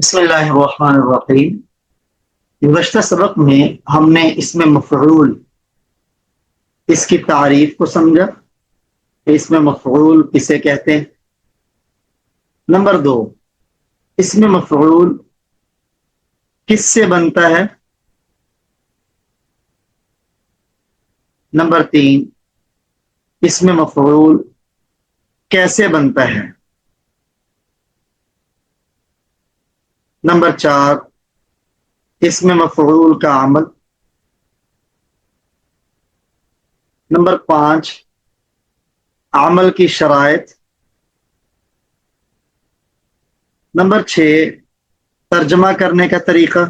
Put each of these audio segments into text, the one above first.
بسم اللہ الرحمن الرحیم۔ گزشتہ سبق میں ہم نے اسم مفعول اس کی تعریف کو سمجھا کہ اسم مفعول کسے کہتے ہیں۔ نمبر 2، اسم مفعول کس سے بنتا ہے۔ نمبر 3، اسم مفعول کیسے بنتا ہے۔ نمبر 4، اسم مفعول کا عمل۔ نمبر 5، عمل کی شرائط۔ نمبر 6، ترجمہ کرنے کا طریقہ۔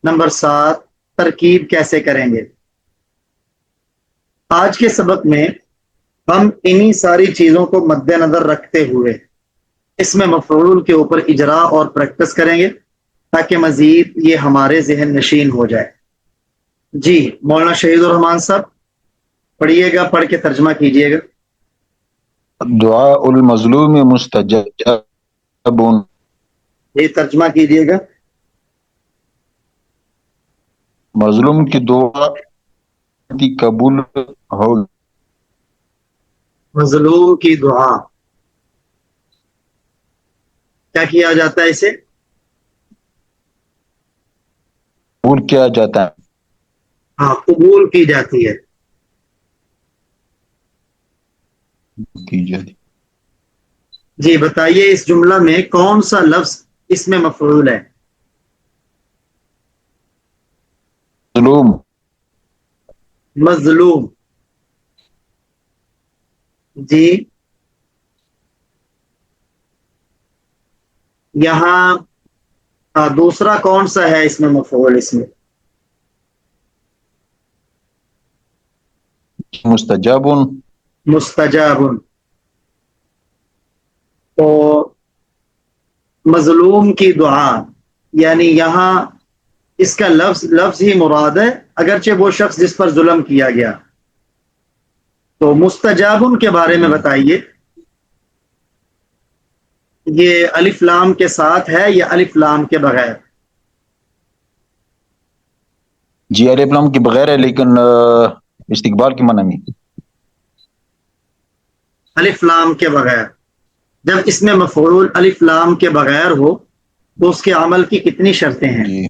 نمبر 7، ترکیب کیسے کریں گے۔ آج کے سبق میں ہم انہی ساری چیزوں کو مد نظر رکھتے ہوئے اسم مفعول کے اوپر اجرا اور پریکٹس کریں گے تاکہ مزید یہ ہمارے ذہن نشین ہو جائے۔ جی مولانا شہید الرحمان صاحب پڑھیے گا، پڑھ کے ترجمہ کیجیے گا۔ دعاء المظلوم مستجاب، یہ ترجمہ کیجیے گا۔ مظلوم کی دعا کی قبول ہو، مظلوم کی دعا کیا کیا جاتا ہے، اسے قبول کیا جاتا ہے، قبول کی جاتی ہے۔ کی جاتی۔ جی بتائیے اس جملہ میں کون سا لفظ اسم مفعول ہے۔ مظلوم، مظلوم، جی یہاں دوسرا کون سا ہے اس میں مفعول، اس میں مستجاب، مستجاب۔ تو مظلوم کی دعا یعنی یہاں اس کا لفظ ہی مراد ہے، اگرچہ وہ شخص جس پر ظلم کیا گیا۔ تو مستجاب کے بارے میں بتائیے، یہ الف لام کے ساتھ ہے یا الف لام کے بغیر؟ جی الف لام کے بغیر ہے، لیکن استقبال کی معنی میں الف لام کے بغیر۔ جب اس میں مفعول الف لام کے بغیر ہو تو اس کے عمل کی کتنی شرطیں ہیں؟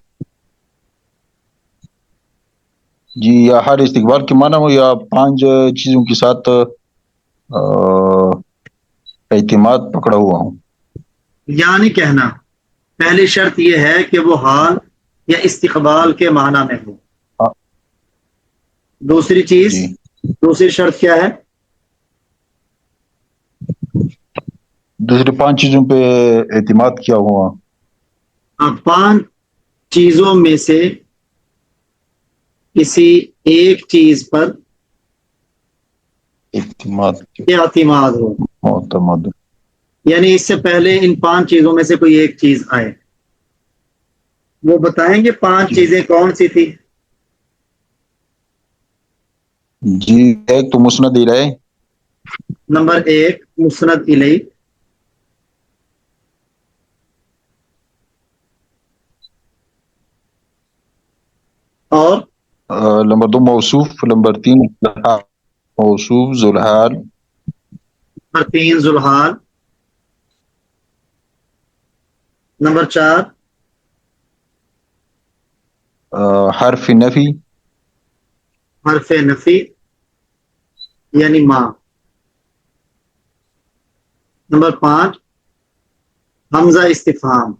جی یا ہر استقبال کی معنی ہو یا 5 چیزوں کے ساتھ اعتماد پکڑا ہوا ہوں۔ یعنی کہنا پہلی شرط یہ ہے کہ وہ حال یا استقبال کے معنی میں ہو۔ دوسری چیز، دوسری شرط کیا ہے؟ دوسری 5 چیزوں پہ اعتماد کیا ہوا۔ 5 چیزوں میں سے کسی ایک چیز پر اعتماد ہو، معتمد، یعنی اس سے پہلے ان 5 چیزوں میں سے کوئی ایک چیز آئے۔ وہ بتائیں گے 5 چیزیں کون سی تھی؟ جی ایک تو مسند الیہ، نمبر 1 مسند الیہ، اور نمبر 2 موصوف، نمبر 3 موصوف ذوالحال، نمبر 3 ذوالحال، نمبر 4 حرف نفی، حرف نفی یعنی ما، نمبر 5 حمزہ استفہام۔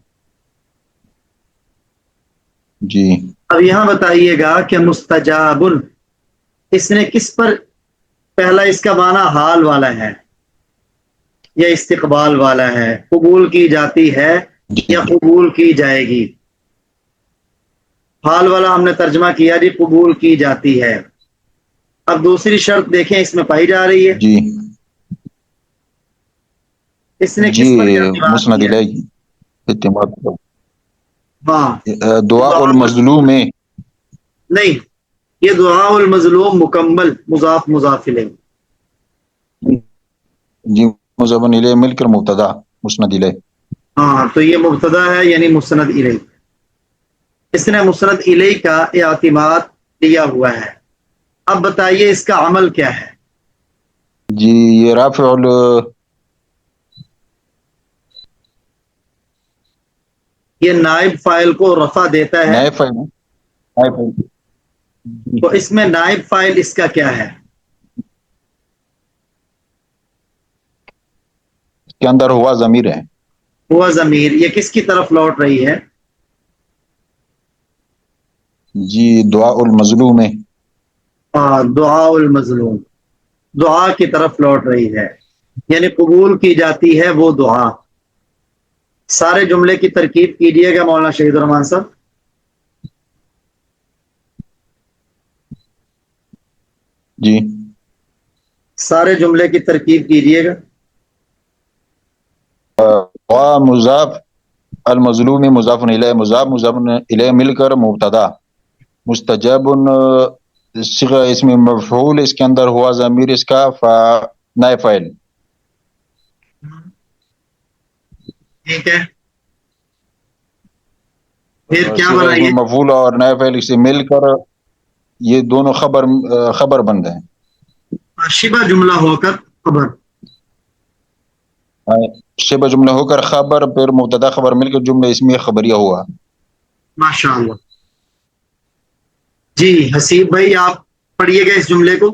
جی اب یہاں بتائیے گا کہ مستجاب اس نے کس پر، پہلا اس کا معنی حال والا ہے یا استقبال والا ہے، قبول کی جاتی ہے یا قبول کی جائے گی۔ حال والا ہم نے ترجمہ کیا جی قبول کی جاتی ہے۔ اب دوسری شرط دیکھیں اس میں پائی جا رہی ہے، جی اس نے جی کس پر اعتماد مسند کیا؟ الیہ اعتماد، ہاں دعاء المظلوم میں نہیں، یہ دعاء المظلوم مکمل مضاف مضاف الیہ۔ جی مضاف الیہ مل کر مبتدا مسند الیہ. ہاں تو یہ مبتدا ہے یعنی مسند الیہ. اس نے مسند الیہ کا اعتماد لیا ہوا ہے. اب بتائیے اس کا عمل کیا ہے؟ جی یہ رافع یہ نائب فاعل کو رفع دیتا ہے. نائب فاعل ہے. نائب فاعل. جی. تو اس میں نائب فاعل اس کا کیا ہے؟ اس کے اندر ہوا ضمیر ہے. ہوا ضمیر. یہ کس کی طرف لوٹ رہی ہے؟ جی دعاء المظلوم ہے. دعاء المظلوم. دعا کی طرف لوٹ رہی ہے یعنی قبول کی جاتی ہے وہ دعا. سارے جملے کی ترکیب کیجئے گا مولانا شہید الرحمان صاحب. جی سارے جملے کی ترکیب کیجئے گا. دعاء مضاف المظلوم مضاف الیہ مضاف الیہ مل کر مبتدا مستجاب صیغہ اسم مفعول اس کے اندر ہوا ضمیر اس کا نائب فاعل. ٹھیک ہے پھر کیا صیغہ بنائیے؟ اسم مفعول اور نائب فاعل سے مل کر یہ دونوں خبر بن گئے. شبہ جملہ ہو کر خبر. شبہ جملہ ہو کر خبر پھر مبتدا خبر مل کر جملہ اسمیہ خبریہ ہوا. ماشاء اللہ. جی حسیب بھائی آپ پڑھیے گا اس جملے کو.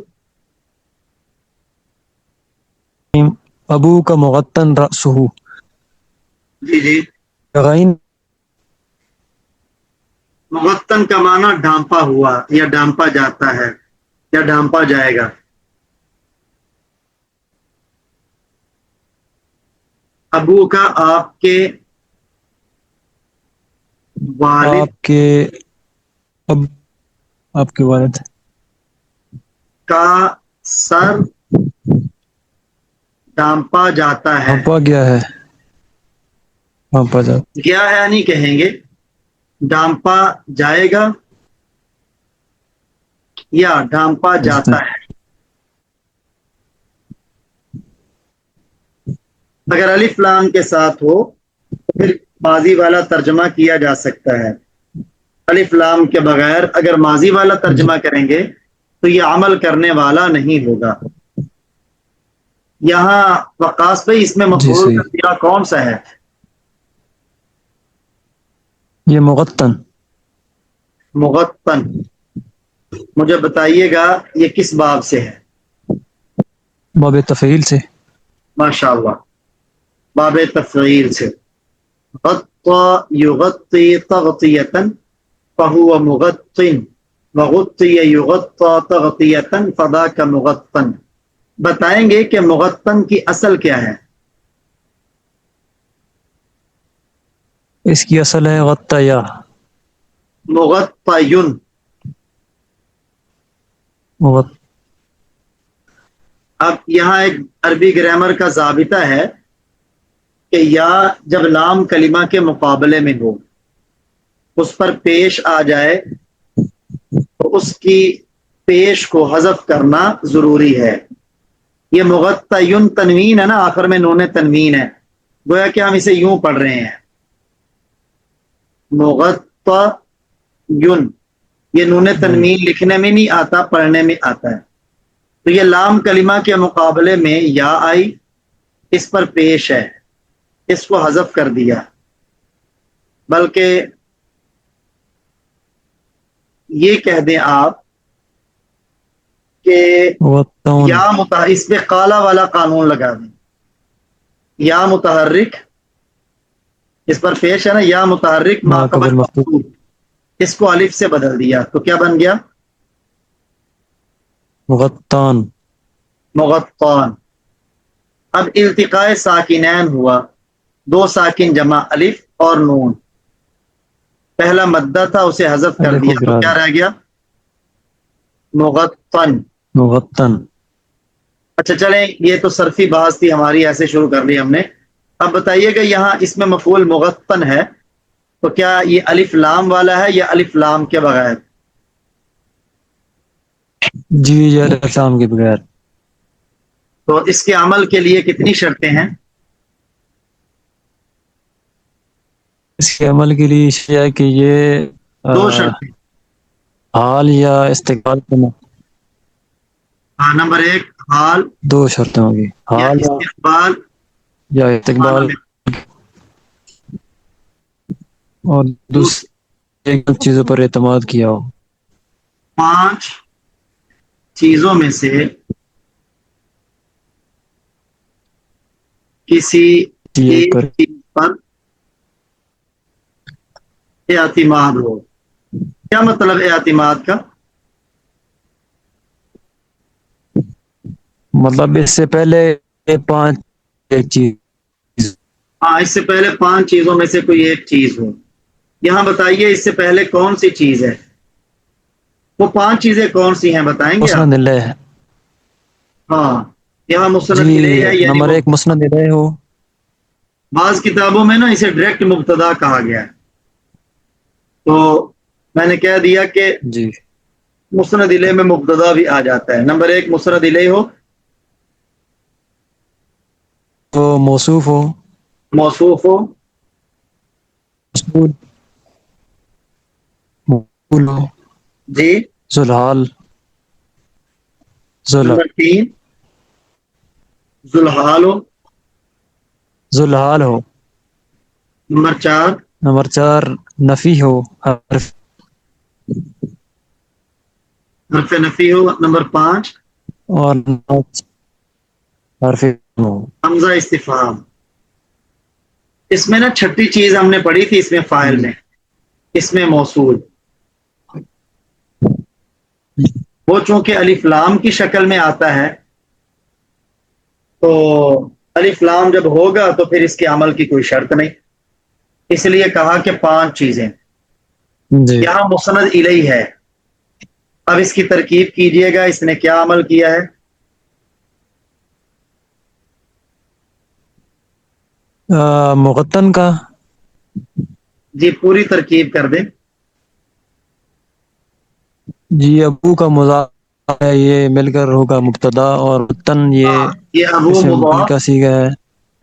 ابو کا مغتن رأسہ. جی جی. غین مغتن کا معنی ڈھانپا ہوا یا ڈھانپا جاتا ہے یا ڈھانپا جائے گا. ابو کا آپ کے والد آپ کے والد کا سر ڈھانپا جاتا ہے. ڈھانپا گیا ہے. ڈھانپا جاتا گیا ہے نہیں کہیں گے. ڈھانپا جائے گا یا ڈھانپا جاتا ہے. اگر الف لام کے ساتھ ہو پھر ماضی والا ترجمہ کیا جا سکتا ہے. الف لام کے بغیر اگر ماضی والا ترجمہ کریں گے تو یہ عمل کرنے والا نہیں ہوگا. یہاں وقاص بھائی اس میں مفعول کا صیغہ کون سا ہے؟ یہ مغتن. مغتن. مجھے بتائیے گا یہ کس باب سے ہے؟ باب تفعیل سے. ماشاء اللہ باب تفعیل سے. غطى يغطي تغطية فهو مغطن وغطي يغطى تغطية فذاك مغطن. بتائیں گے کہ مغطن کی اصل کیا ہے؟ اس کی اصل ہے غطیا. مغطین. اب یہاں ایک عربی گرامر کا ضابطہ ہے کہ یا جب لام کلمہ کے مقابلے میں ہو اس پر پیش آ جائے تو اس کی پیش کو حذف کرنا ضروری ہے. یہ مغطین تنوین ہے نا، آخر میں نون تنوین ہے، گویا کہ ہم اسے یوں پڑھ رہے ہیں مغطین. یہ نون تنوین لکھنے میں نہیں آتا، پڑھنے میں آتا ہے. تو یہ لام کلمہ کے مقابلے میں یا آئی، اس پر پیش ہے، اس کو حذف کر دیا. بلکہ یہ کہہ دیں آپ کہ یا اس پہ قالا والا قانون لگا دیں. یا متحرک اس پر پیش ہے نا، یا متحرک ما قبل مفتوح، اس کو الف سے بدل دیا تو کیا بن گیا؟ مغطان. مغطان. اب التقاء ساکنین ہوا، دو ساکن جمع الف اور نون. پہلا مدہ تھا اسے حذف کر دیا تو کیا رہ گیا؟ مغطن. مغطن. اچھا چلیں یہ تو صرفی بحث تھی ہماری، ایسے شروع کر لی ہم نے. اب بتائیے کہ یہاں اس میں مفعول مغطن ہے تو کیا یہ الف لام والا ہے یا الف لام کے بغیر؟ جی الف لام کے بغیر. تو اس کے عمل کے لیے کتنی شرطیں ہیں؟ اس کے عمل کے لیے یہ ہے کہ یہ دو شرطیں. حال یا استقبال کرنا. ہاں، نمبر ایک حال دو شرطیں ہوگی، یا حال استقبال یا استقبال، اور دوسری چیزوں پر اعتماد کیا ہو. 5 چیزوں میں سے کسی ایک ایک پر چیز پر اعتماد ہو. کیا مطلب اعتماد کا؟ مطلب اس سے پہلے 5 ایک چیز. ہاں، اس سے پہلے 5 چیزوں میں سے کوئی ایک چیز ہو. یہاں بتائیے اس سے پہلے کون سی چیز ہے؟ وہ 5 چیزیں کون سی ہیں بتائیں گے آپ؟ مسند الیہ. ہاں، یہاں مسند جی الیہ ہے، یعنی نمبر 1 مسند الیہ ہو. بعض کتابوں میں نا اسے ڈائریکٹ مبتدا کہا گیا ہے. تو میں نے کہہ دیا کہ جی مسند الیہ میں مبتدا بھی آ جاتا ہے. نمبر 1 مسند الیہ ہو، تو موصوف ہو، موصوف ہو، مسئول مقبول ہو، جی. ذوالحال نمبر 3 ذوالحال ہو. ذوالحال ہو. نمبر 4 نمبر 4 نفی ہو، حرف حرف نفی ہو. نمبر 5 اور حرف ہو. حمزہ استفہام. اس میں نا چھٹی چیز ہم نے پڑھی تھی، اس میں فاعل میں، اس میں موصول. وہ چونکہ الف لام کی شکل میں آتا ہے، تو الف لام جب ہوگا تو پھر اس کے عمل کی کوئی شرط نہیں. اس لیے کہا کہ 5 چیزیں. جی یہاں مسند الیہ ہے. اب اس کی ترکیب کیجئے گا، اس نے کیا عمل کیا ہے؟ مغتن کا. جی پوری ترکیب کر دیں. جی ابو کا مضاف ہے، یہ مل کر ہوگا مبتدا، اور تن ہاں، یہ یہ ابو اسم مفعول مضاف، کا صیغہ ہے.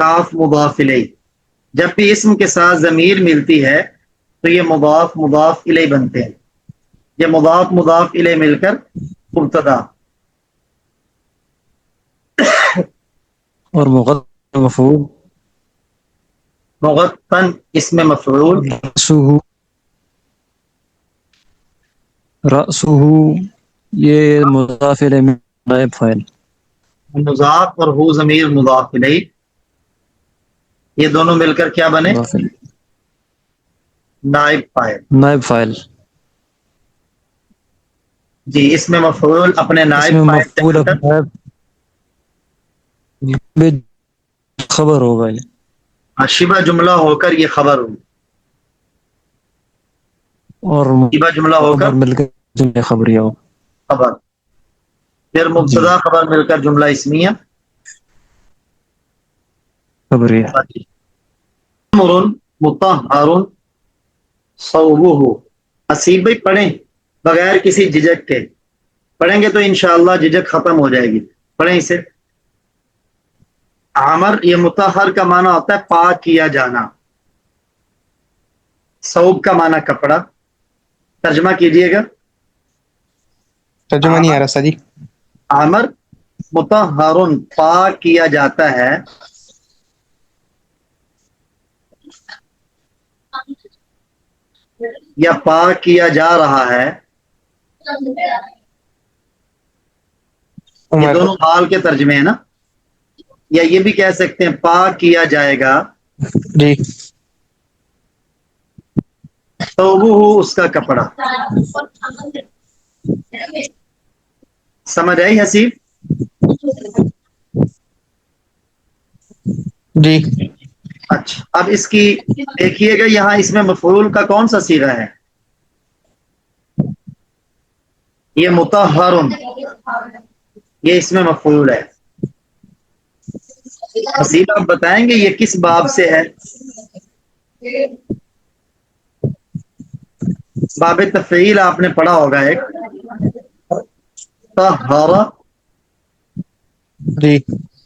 کاف مضاف الیہ. جب بھی اسم کے ساتھ ضمیر ملتی ہے تو یہ مضاف مضاف الیہ بنتے ہیں. یہ مضاف مضاف الیہ مل کر مبتدا. اور مغتن مفعول، مغتن اسم مفعول. رأسہ یہ مضاف الیہ میں نائب فاعل. مضاف اور ہو ضمیر مضاف الیہ، یہ دونوں مل کر کیا بنے؟ مضاف الیہ نائب فاعل. نائب فاعل. جی اس میں مفعول اپنے اس نائب میں فاعل سے مفعول مل کر، خبر ہوگا یہ. شبہ جملہ ہو کر یہ خبر ہو. اور شبہ جملہ ہو کر مل کر جملہ خبریہ ہو. خبر. پھر جی مبتدا خبر مل کر جملہ اسمیہ. خبریہ. امر مطہر صوبہ. حسیب بھائی پڑھیں بغیر کسی جھجک کے. پڑھیں گے تو انشاءاللہ جھجک ختم ہو جائے گی. پڑھیں اسے. عامر یہ مطہر کا معنی ہوتا ہے پاک کیا جانا. صوب کا معنی کپڑا. ترجمہ کیجئے گا. ترجمہ نہیں آ رہا سر جی. عامر مطہر پاک کیا جاتا ہے. یا پاک کیا جا رہا ہے. یہ عمر. دونوں حال کے ترجمے ہیں نا. یا یہ بھی کہہ سکتے ہیں پاک کیا جائے گا. جی تو وہ اس کا کپڑا. سمجھ آئی حسیب؟ جی اچھا اب اس کی دیکھیے گا، یہاں اس میں مفعول کا کون سا صیغہ ہے؟ یہ مطہر، یہ اس میں مفعول ہے. حسیب آپ بتائیں گے یہ کس باب سے ہے؟ باب تفعیل آپ نے پڑھا ہوگا ایک. طہر جی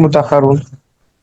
متأخرون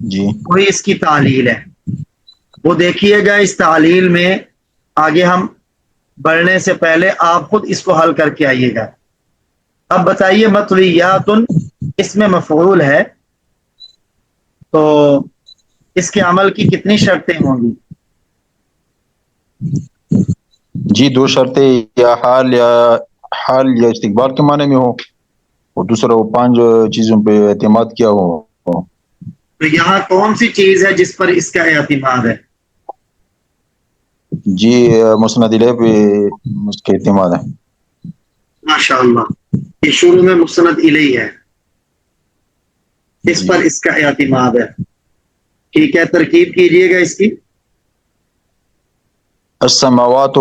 جی وہی اس کی تعلیل ہے. وہ دیکھیے گا اس تعلیل میں آگے ہم بڑھنے سے پہلے آپ خود اس کو حل کر کے آئیے گا. اب بتائیے مطویات اس میں مفعول ہے تو اس کے عمل کی کتنی شرطیں ہوں گی؟ جی 2 شرطیں، یا حال یا استقبال کے معنی میں ہو، اور دوسرا وہ 5 چیزوں پہ اعتماد کیا ہو. تو یہاں کون سی چیز ہے جس پر اس کا اعتماد ہے؟ جی مسند الیہ پہ اس کے اعتماد ہے. ماشاء اللہ، یہ شروع میں مسند الیہ ہے، اس جی پر اس کا اعتماد ہے. ٹھیک ہے، ترکیب کیجئے گا اس کی. السماوات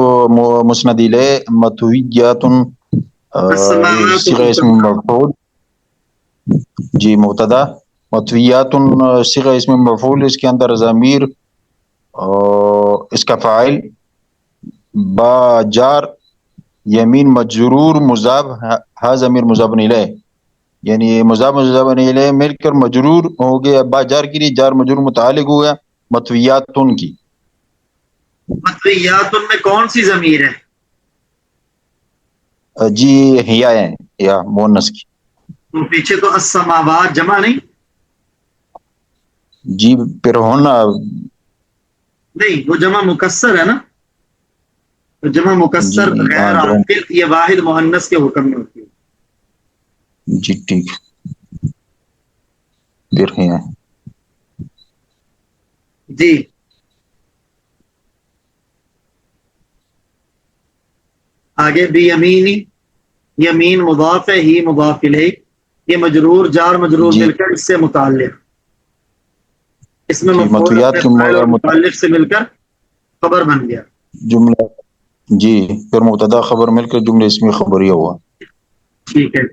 مسند الیہ مطویات السماوات صیغہ اسم مفعول. جی مبتدا، مطویات صیغہ اسم مفعول، اس کے اندر ضمیر اور اس کا فاعل با جار یمین مجرور مضاف، ہا ضمیر مضاف الیہ، یعنی مضاف الیہ مل کر مجرور ہو گیا، با جار کے لیے جار مجرور متعلق ہو گیا مطویاتن کی. مطویات میں کون سی ضمیر ہے؟ جی ہیا ہے، یا مونس کی. تو پیچھے تو السماوات جمع نہیں؟ جی پھر ہونا نہیں، وہ جمع مکسر ہے نا. تو جمع جی مکسر ہاں غیر عاقل یہ واحد مؤنث کے حکم میں ہوتی ہے. جی ٹھیک پھر ہے. جی آگے بھی یمینی، یمین مضاف ہے، ہی مضاف الیہ، یہ مجرور جار مجرور جی مل کر اس سے متعلق، اس میں جی مفعول مطویات کی فاعل اور متعلق سے مل کر خبر بن گیا. جملہ، جی پھر مبتدا خبر مل کر جملہ اسمی خبریہ ہوا. ٹھیک ہے.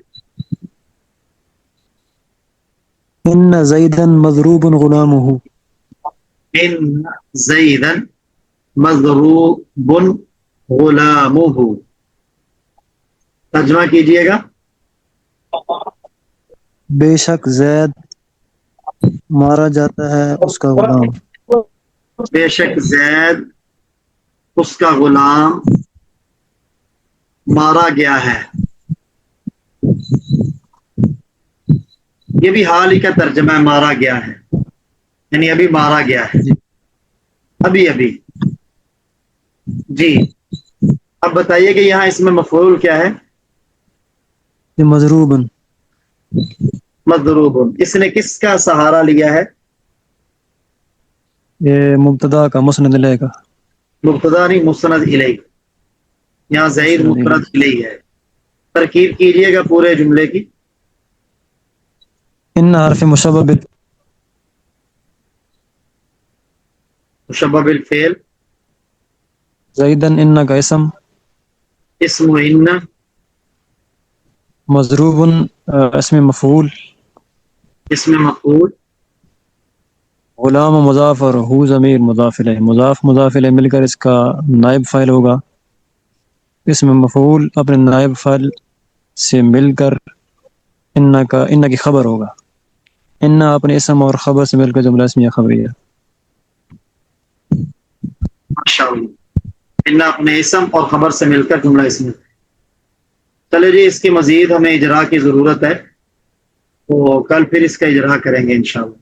ان زیدا مضروب غلامه. ان زیدا مضروب غلامہ، ترجمہ کیجئے گا. بے شک زید مارا جاتا ہے اس کا غلام. بے شک زید اس کا غلام مارا گیا ہے. یہ بھی حال ہی کا ترجمہ ہے، مارا گیا ہے یعنی ابھی مارا گیا ہے، ابھی ابھی. جی اب بتائیے کہ یہاں اس میں مفعول کیا ہے؟ یہ مضروب. مضروب. اس نے کس کا سہارا لیا ہے؟ یہ مبتدا کا مسند الیہ کا. مبتدا نہیں، مسند الیہ. یہاں زید مسند مسند الیہ. الیہ ہے. ترکیب کیجئے گا پورے جملے کی. ان حرف مشبہ مشبہ بالفعل، زیدا ان کا اسم اسم و ان، مضروب اسم مفعول، اسم مفعول، غلام مضاف اور ہو ضمیر مضاف الیہ، مضاف الیہ مل کر اس کا نائب فاعل ہوگا. اسم مفعول اپنے نائب فاعل سے مل کر ان کی خبر ہوگا. ان اپنے اسم اور خبر سے مل کر جملہ اسمیہ خبریہ. ماشاء اللہ. ان اپنے اسم اور خبر سے مل کر جملہ اسم. چلے جی، اس کی مزید ہمیں اجرا کی ضرورت ہے، تو کل پھر اس کا اجرا کریں گے انشاءاللہ.